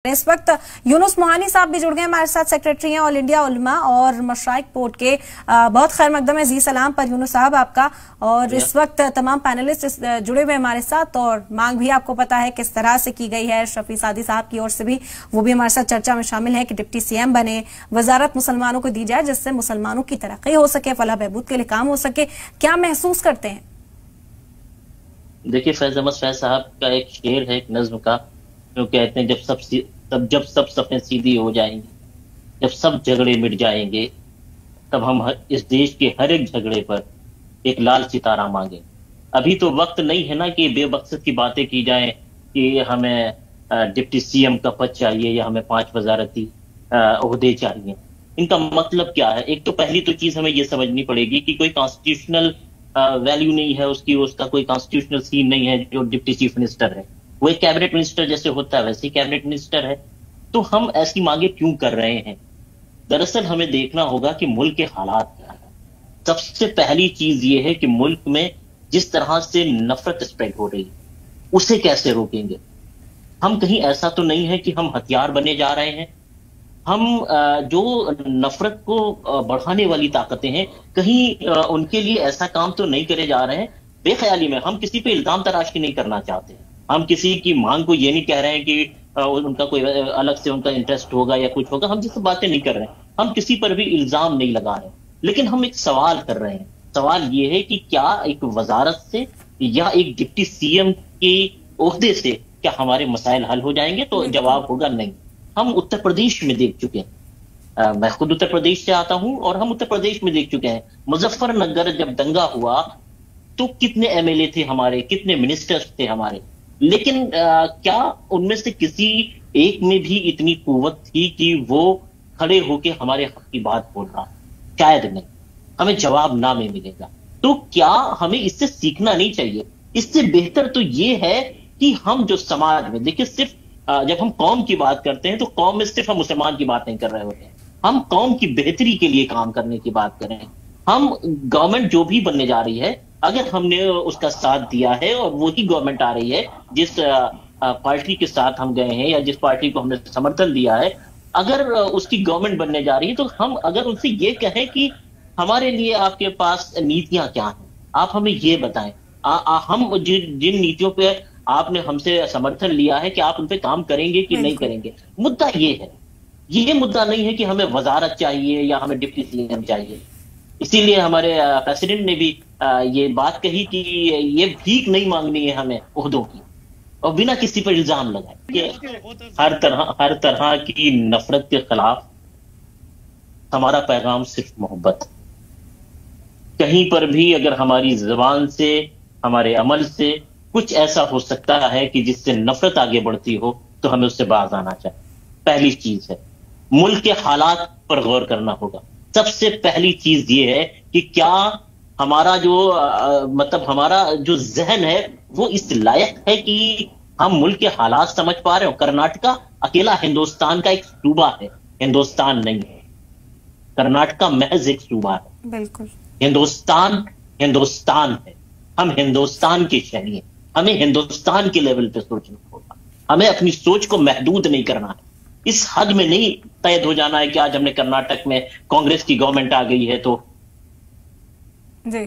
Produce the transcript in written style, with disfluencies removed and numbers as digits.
इस वक्त यूनुस मोहानी साहब भी जुड़ गए हमारे साथ, सेक्रेटरी हैं ऑल इंडिया उलमा और मशाइख बोर्ड के। बहुत खैर मकदम है, जी सलाम पर यूनुस साहब आपका। और इस वक्त तमाम पैनलिस्ट जुड़े हुए हमारे साथ और मांग भी आपको पता है किस तरह से की गई है शफी सादी साहब की ओर से भी, वो भी हमारे साथ चर्चा में शामिल है कि डिप्टी सीएम बने, वजारत मुसलमानों को दी जाए जिससे मुसलमानों की तरक्की हो सके, फलाह बहबूद के लिए काम हो सके। क्या महसूस करते हैं? देखिए, फैज अहमद फैज साहब का एक शेर है, एक नज्म का, जो कहते हैं जब सब सफें सीधी हो जाएंगी, जब सब झगड़े मिट जाएंगे, तब हम इस देश के हर एक झगड़े पर एक लाल सितारा मांगे। अभी तो वक्त नहीं है ना कि बेमकसद की बातें की जाएं कि हमें डिप्टी सीएम का पद चाहिए या हमें 5 वजारती ओहदे चाहिए। इनका मतलब क्या है? एक तो पहली तो चीज हमें यह समझनी पड़ेगी कि कोई कॉन्स्टिट्यूशनल वैल्यू नहीं है उसका कोई कॉन्स्टिट्यूशनल सीन नहीं है जो डिप्टी चीफ मिनिस्टर है। वो एक कैबिनेट मिनिस्टर जैसे होता है वैसे ही कैबिनेट मिनिस्टर है। तो हम ऐसी मांगे क्यों कर रहे हैं? दरअसल हमें देखना होगा कि मुल्क के हालात क्या है। सबसे पहली चीज ये है कि मुल्क में जिस तरह से नफरत स्प्रेड हो रही है उसे कैसे रोकेंगे। हम कहीं ऐसा तो नहीं है कि हम हथियार बने जा रहे हैं। हम जो नफरत को बढ़ाने वाली ताकतें हैं, कहीं उनके लिए ऐसा काम तो नहीं करे जा रहे हैं। बेख्याली में हम किसी पे इल्जाम तराशी नहीं करना चाहते। हम किसी की मांग को ये नहीं कह रहे हैं कि उनका कोई अलग से उनका इंटरेस्ट होगा या कुछ होगा। हम जिस बातें नहीं कर रहे हैं, हम किसी पर भी इल्जाम नहीं लगा रहे हैं, लेकिन हम एक सवाल कर रहे हैं। सवाल ये है कि क्या एक वजारत से या एक डिप्टी सीएम के ओहदे से क्या हमारे मसाइल हल हो जाएंगे? तो जवाब होगा नहीं। हम उत्तर प्रदेश में देख चुके हैं, मैं खुद उत्तर प्रदेश से आता हूं और हम उत्तर प्रदेश में देख चुके हैं। मुजफ्फरनगर जब दंगा हुआ तो कितने एमएलए थे हमारे, कितने मिनिस्टर्स थे हमारे, लेकिन क्या उनमें से किसी एक में भी इतनी कुव्वत थी कि वो खड़े होकर हमारे हक की बात बोल रहा? शायद नहीं। हमें जवाब ना में मिलेगा। तो क्या हमें इससे सीखना नहीं चाहिए? इससे बेहतर तो ये है कि हम जो समाज में, देखिए, सिर्फ जब हम कौम की बात करते हैं तो कौम में सिर्फ हम मुसलमान की बात नहीं कर रहे होते हैं। हम कौम की बेहतरी के लिए काम करने की बात करें। हम गवर्नमेंट जो भी बनने जा रही है, अगर हमने उसका साथ दिया है और वही गवर्नमेंट आ रही है जिस पार्टी के साथ हम गए हैं या जिस पार्टी को हमने समर्थन दिया है, अगर उसकी गवर्नमेंट बनने जा रही है, तो हम अगर उनसे ये कहें कि हमारे लिए आपके पास नीतियां क्या हैं, आप हमें ये बताएं। हम जिन नीतियों पे आपने हमसे समर्थन लिया है, कि आप उन पे काम करेंगे कि नहीं करेंगे। मुद्दा ये है, ये मुद्दा नहीं है कि हमें वजारत चाहिए या हमें डिप्टी सीएम चाहिए। इसीलिए हमारे प्रेसिडेंट ने भी ये बात कही कि ये भीख नहीं मांगनी है हमें ओहदों की, और बिना किसी पर इल्जाम लगाए। हर तरह की नफरत के खिलाफ हमारा पैगाम सिर्फ मोहब्बत। कहीं पर भी अगर हमारी जुबान से, हमारे अमल से कुछ ऐसा हो सकता है कि जिससे नफरत आगे बढ़ती हो, तो हमें उससे बाज आना चाहिए। पहली चीज है, मुल्क के हालात पर गौर करना होगा। सबसे पहली चीज ये है कि क्या हमारा हमारा जो जहन है वो इस लायक है कि हम मुल्क के हालात समझ पा रहे हो। कर्नाटका अकेला हिंदुस्तान का एक सूबा है, हिंदुस्तान नहीं है। कर्नाटका महज एक सूबा है। बिल्कुल। हिंदुस्तान है। हम हिंदुस्तान के शहरी हैं। हमें हिंदुस्तान के लेवल पे सोचना होगा। हमें अपनी सोच को महदूद नहीं करना है। इस हद में नहीं कैद हो जाना है कि आज हमने कर्नाटक में कांग्रेस की गवर्नमेंट आ गई है तो। जी।